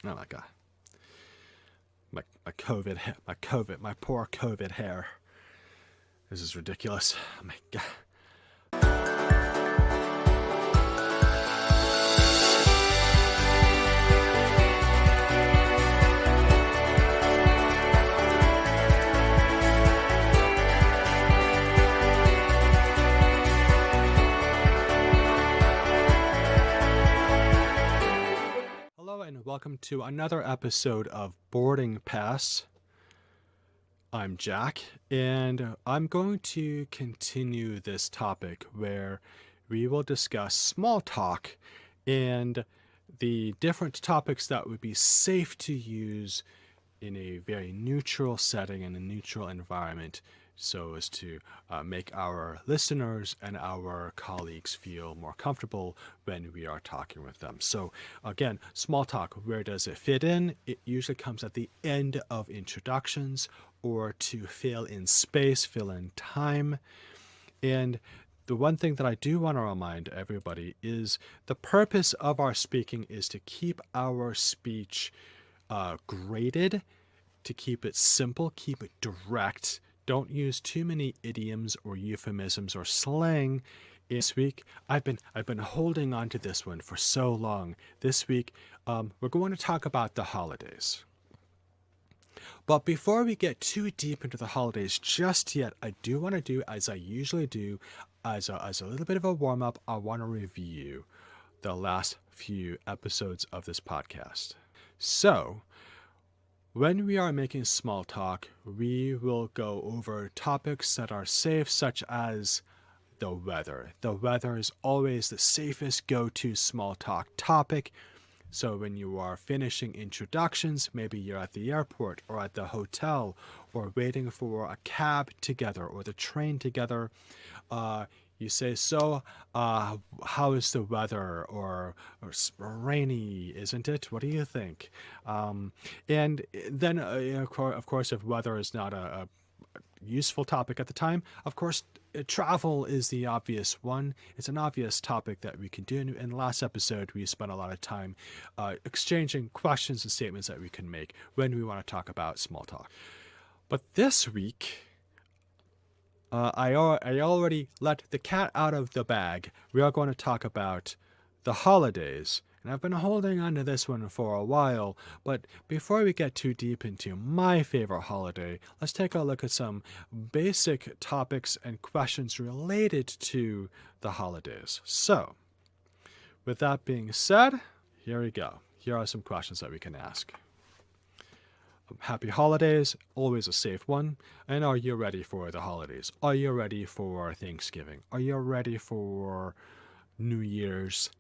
Oh my god, my poor COVID hair. This is ridiculous. Oh my god. Hello and welcome to another episode of Boarding Pass. I'm Jack, and I'm going to continue this topic where we will discuss small talk and the different topics that would be safe to use in a very neutral setting and a neutral environment so as to make our listeners and our colleagues feel more comfortable when we are talking with them. So again, small talk, where does it fit in? It usually comes at the end of introductions or to fill in space, fill in time. And the one thing that I do want to remind everybody is the purpose of our speaking is to keep our speech graded, to keep it simple, keep it direct. Don't use too many idioms or euphemisms or slang. This week, I've been holding on to this one for so long. This week, we're going to talk about the holidays. But before we get too deep into the holidays just yet, I do want to do, as I usually do, as a little bit of a warm-up, I want to review the last few episodes of this podcast. So, when we are making small talk, we will go over topics that are safe, such as the weather. The weather is always the safest go-to small talk topic. So when you are finishing introductions, maybe you're at the airport or at the hotel or waiting for a cab together or the train together, you say, so how is the weather? Or rainy, isn't it? What do you think? And then, of course, if weather is not a useful topic at the time, of course, travel is the obvious one. It's an obvious topic that we can do. In the last episode, we spent a lot of time exchanging questions and statements that we can make when we want to talk about small talk. But this week, I already let the cat out of the bag. We are going to talk about the holidays. And I've been holding on to this one for a while, but before we get too deep into my favorite holiday, let's take a look at some basic topics and questions related to the holidays. So, with that being said, here we go. Here are some questions that we can ask. Happy holidays, always a safe one. And are you ready for the holidays? Are you ready for Thanksgiving? Are you ready for New Year's?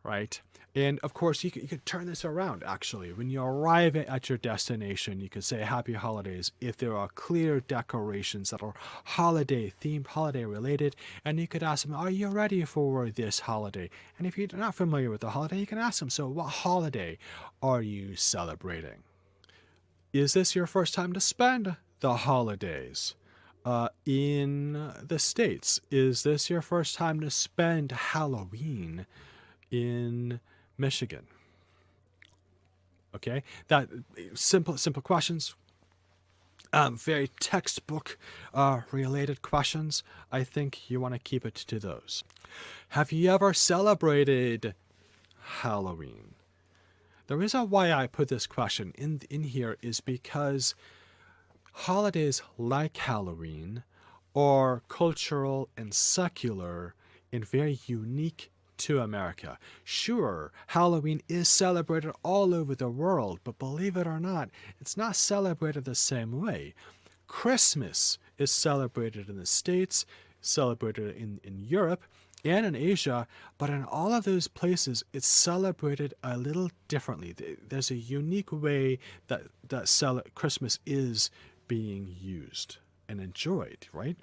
Right? And of course, you could turn this around, actually. When you arrive at your destination, you could say happy holidays if there are clear decorations that are holiday themed, holiday related. And you could ask them, are you ready for this holiday? And if you're not familiar with the holiday, you can ask them, so what holiday are you celebrating? Is this your first time to spend the holidays in the States? Is this your first time to spend Halloween in Michigan? Okay, that simple questions, very textbook related questions. I think you want to keep it to those. Have you ever celebrated Halloween? The reason why I put this question in here is because holidays like Halloween are cultural and secular and very unique to America. Sure, Halloween is celebrated all over the world, but believe it or not, it's not celebrated the same way. Christmas is celebrated in the States, celebrated in Europe, and in Asia, but in all of those places, it's celebrated a little differently. There's a unique way that Christmas is being used and enjoyed, right?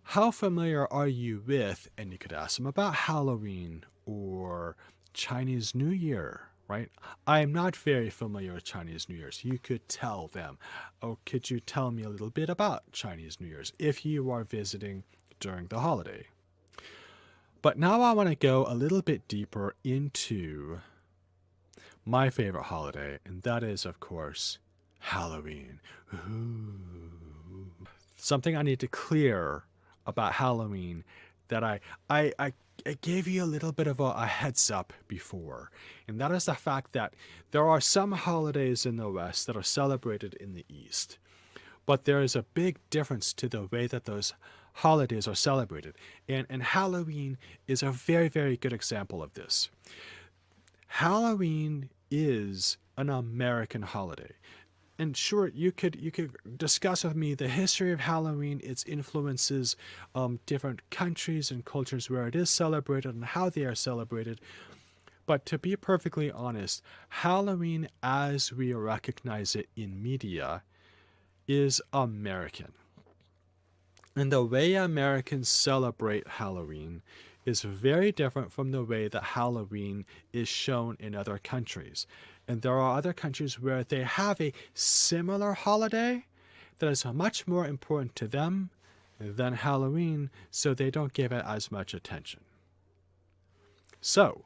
How familiar are you with, and you could ask them about Halloween or Chinese New Year, right? I am not very familiar with Chinese New Year's. You could tell them, oh, could you tell me a little bit about Chinese New Year's if you are visiting during the holiday? But now I want to go a little bit deeper into my favorite holiday, and that is, of course, Halloween. Ooh. Something I need to clear about Halloween that I gave you a little bit of a heads up before, and that is the fact that there are some holidays in the West that are celebrated in the East, but there is a big difference to the way that those holidays are celebrated, and Halloween is a very, very good example of this. Halloween is an American holiday. And sure, you could discuss with me the history of Halloween, its influences, different countries and cultures where it is celebrated and how they are celebrated. But to be perfectly honest, Halloween as we recognize it in media is American. And the way Americans celebrate Halloween is very different from the way that Halloween is shown in other countries. And there are other countries where they have a similar holiday that is much more important to them than Halloween, so they don't give it as much attention. So,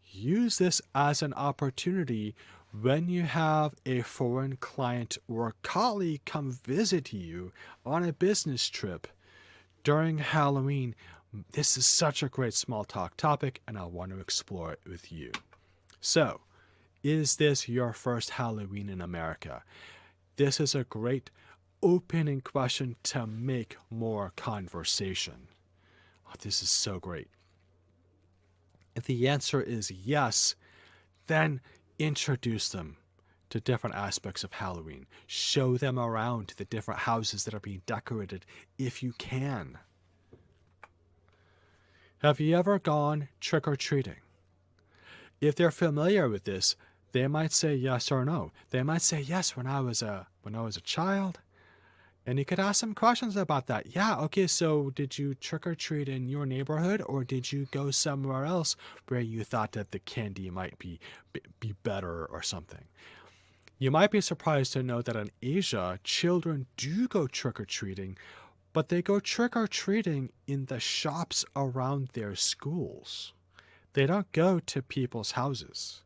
use this as an opportunity when you have a foreign client or colleague come visit you on a business trip during Halloween. This is such a great small talk topic, and I want to explore it with you. So, is this your first Halloween in America? This is a great opening question to make more conversation. Oh, this is so great. If the answer is yes, then introduce them to different aspects of Halloween. Show them around to the different houses that are being decorated if you can. Have you ever gone trick-or-treating? If they're familiar with this, they might say yes or no. They might say yes when I was a child. And you could ask them questions about that. Yeah, okay, so did you trick-or-treat in your neighborhood, or did you go somewhere else where you thought that the candy might be better or something? You might be surprised to know that in Asia, children do go trick-or-treating, but they go trick-or-treating in the shops around their schools. They don't go to people's houses.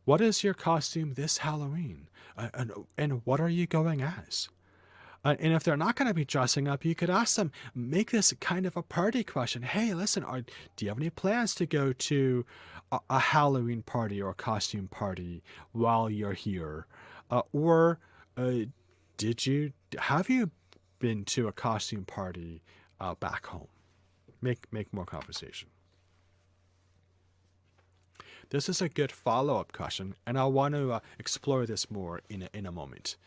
What is your costume this Halloween? And what are you going as? And if they're not going to be dressing up, you could ask them, make this kind of a party question. Hey, listen, do you have any plans to go to a Halloween party or a costume party while you're here? Or have you been to a costume party back home? Make more conversation. This is a good follow-up question, and I want to explore this more in a moment.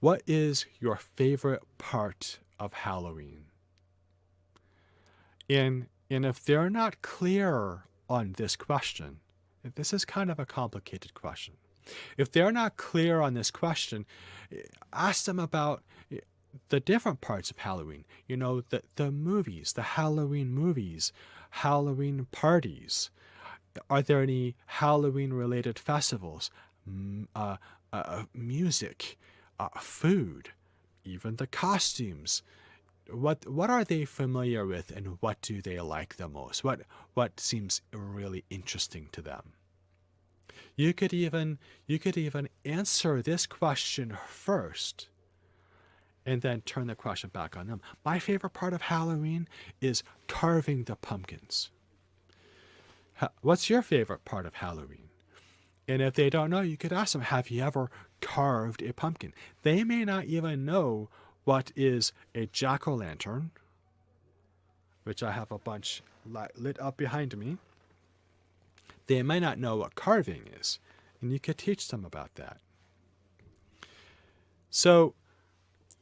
What is your favorite part of Halloween? And if they're not clear on this question, this is kind of a complicated question. If they're not clear on this question, ask them about the different parts of Halloween. You know, the movies, the Halloween movies, Halloween parties. Are there any Halloween-related festivals, music, food, even the costumes? What are they familiar with, and what do they like the most? What seems really interesting to them? You could even answer this question first, and then turn the question back on them. My favorite part of Halloween is carving the pumpkins. What's your favorite part of Halloween? And if they don't know, you could ask them, have you ever carved a pumpkin? They may not even know what is a jack-o'-lantern, which I have a bunch lit up behind me. They might not know what carving is, and you could teach them about that. So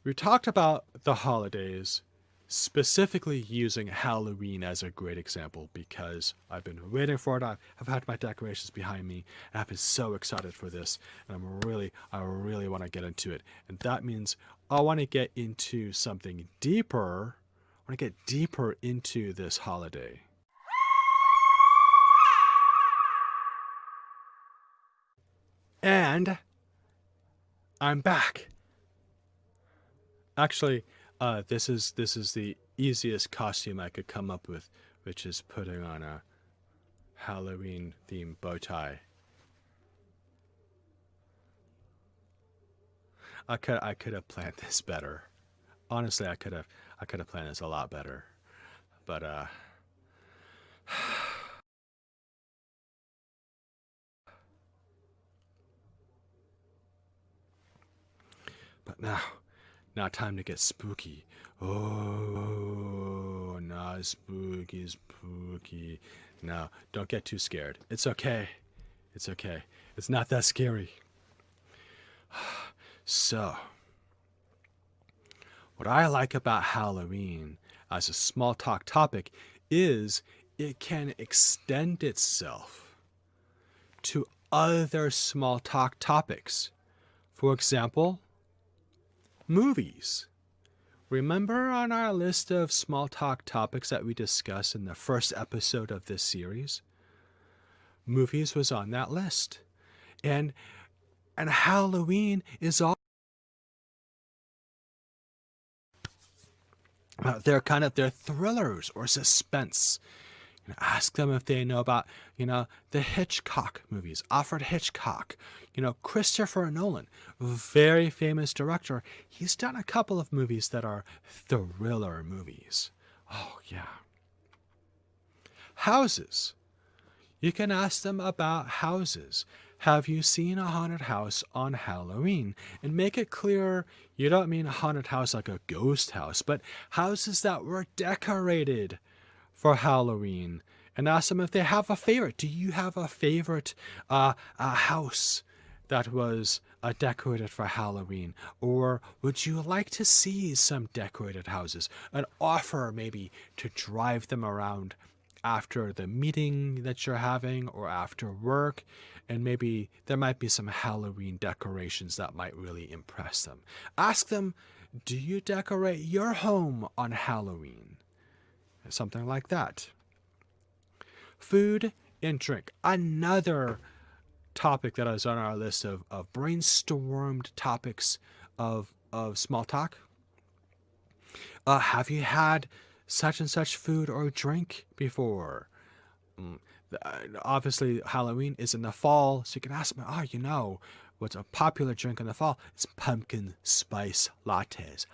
we talked about the holidays, specifically using Halloween as a great example because I've been waiting for it. I've had my decorations behind me, and I've been so excited for this, and I really want to get into it. And that means I want to get into something deeper. I want to get deeper into this holiday. And I'm back. Actually, this is the easiest costume I could come up with, which is putting on a Halloween themed bow tie. I could have planned this better. Honestly, I could have planned this a lot better. But but now time to get spooky. Oh, not spooky. No, don't get too scared. It's okay. It's okay. It's not that scary. So, what I like about Halloween as a small talk topic is it can extend itself to other small talk topics. For example, movies. Remember on our list of small talk topics that we discussed in the first episode of this series? Movies was on that list. And Halloween is all they're thrillers or suspense. Ask them if they know about, the Hitchcock movies. Alfred Hitchcock, Christopher Nolan, very famous director. He's done a couple of movies that are thriller movies. Oh, yeah. Houses. You can ask them about houses. Have you seen a haunted house on Halloween? And make it clear you don't mean a haunted house like a ghost house, but houses that were decorated for Halloween. And ask them if they have a favorite. Do you have a favorite a house that was decorated for Halloween? Or would you like to see some decorated houses? An offer maybe to drive them around after the meeting that you're having or after work, and maybe there might be some Halloween decorations that might really impress them. Ask them, do you decorate your home on Halloween? Something like that. Food and drink. Another topic that is on our list of brainstormed topics of small talk. Have you had such and such food or drink before? Obviously, Halloween is in the fall, so you can ask me, what's a popular drink in the fall? It's pumpkin spice lattes.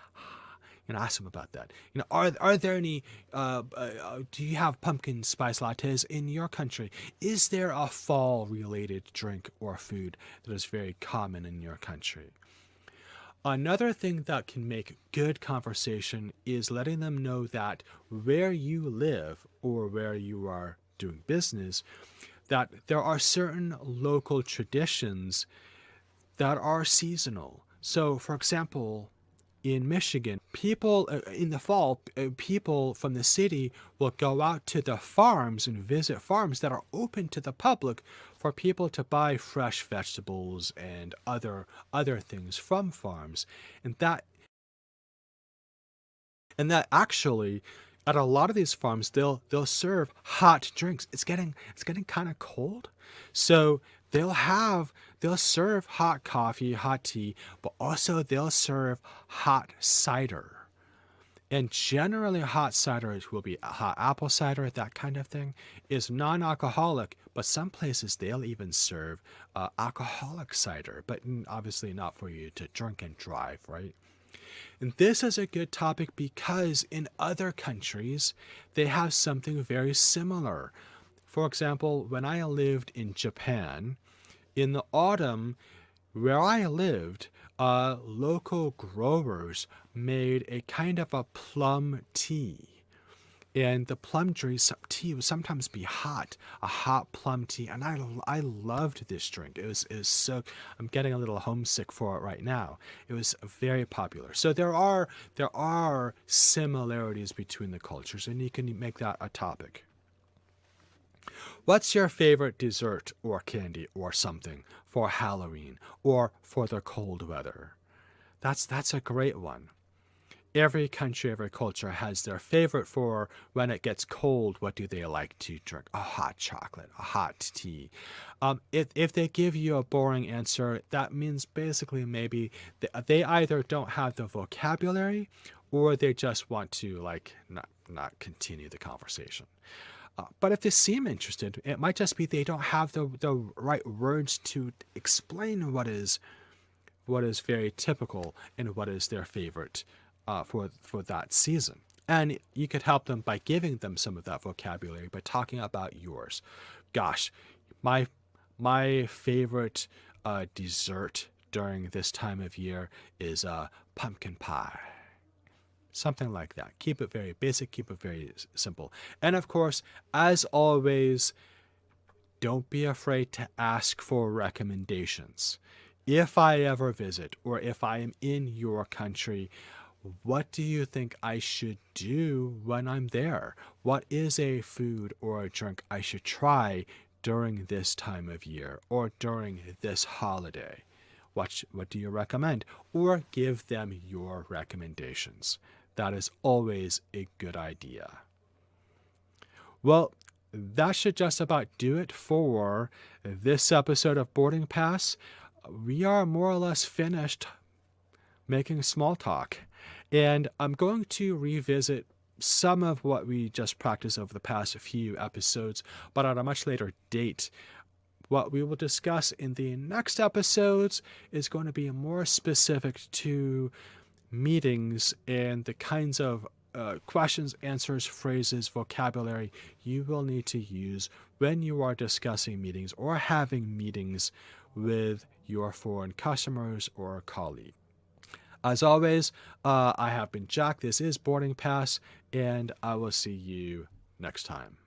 Ask them about that. Are there any? Do you have pumpkin spice lattes in your country? Is there a fall-related drink or food that is very common in your country? Another thing that can make good conversation is letting them know that where you live or where you are doing business, that there are certain local traditions that are seasonal. So, for example, in Michigan, people in the fall, people from the city will go out to the farms and visit farms that are open to the public for people to buy fresh vegetables and other things from farms. And that actually, at a lot of these farms, they'll serve hot drinks. It's getting kind of cold, so they'll serve hot coffee, hot tea, but also they'll serve hot cider. And generally, hot cider will be hot apple cider, that kind of thing, is non-alcoholic. But some places they'll even serve alcoholic cider, but obviously not for you to drink and drive, right? And this is a good topic because in other countries, they have something very similar. For example, when I lived in Japan, in the autumn, where I lived, local growers made a kind of a plum tea. And the plum tea would sometimes be hot, a hot plum tea, and I loved this drink. It was so, I'm getting a little homesick for it right now. It was very popular. So there are similarities between the cultures, and you can make that a topic. What's your favorite dessert or candy or something for Halloween or for the cold weather? That's a great one. Every country, every culture has their favorite for when it gets cold. What do they like to drink? A hot chocolate, a hot tea. If they give you a boring answer, that means basically maybe they either don't have the vocabulary or they just want to not continue the conversation. But if they seem interested, it might just be they don't have the right words to explain what is very typical and what is their favorite for that season. And you could help them by giving them some of that vocabulary by talking about yours. Gosh, my my favorite dessert during this time of year is pumpkin pie. Something like that. Keep it very basic, keep it very simple. And of course, as always, don't be afraid to ask for recommendations. If I ever visit or if I am in your country, what do you think I should do when I'm there? What is a food or a drink I should try during this time of year or during this holiday? What do you recommend? Or give them your recommendations. That is always a good idea. Well, that should just about do it for this episode of Boarding Pass. We are more or less finished making small talk. And I'm going to revisit some of what we just practiced over the past few episodes, but at a much later date. What we will discuss in the next episodes is going to be more specific to meetings and the kinds of questions, answers, phrases, vocabulary you will need to use when you are discussing meetings or having meetings with your foreign customers or colleagues. As always, I have been Jack. This is Boarding Pass, and I will see you next time.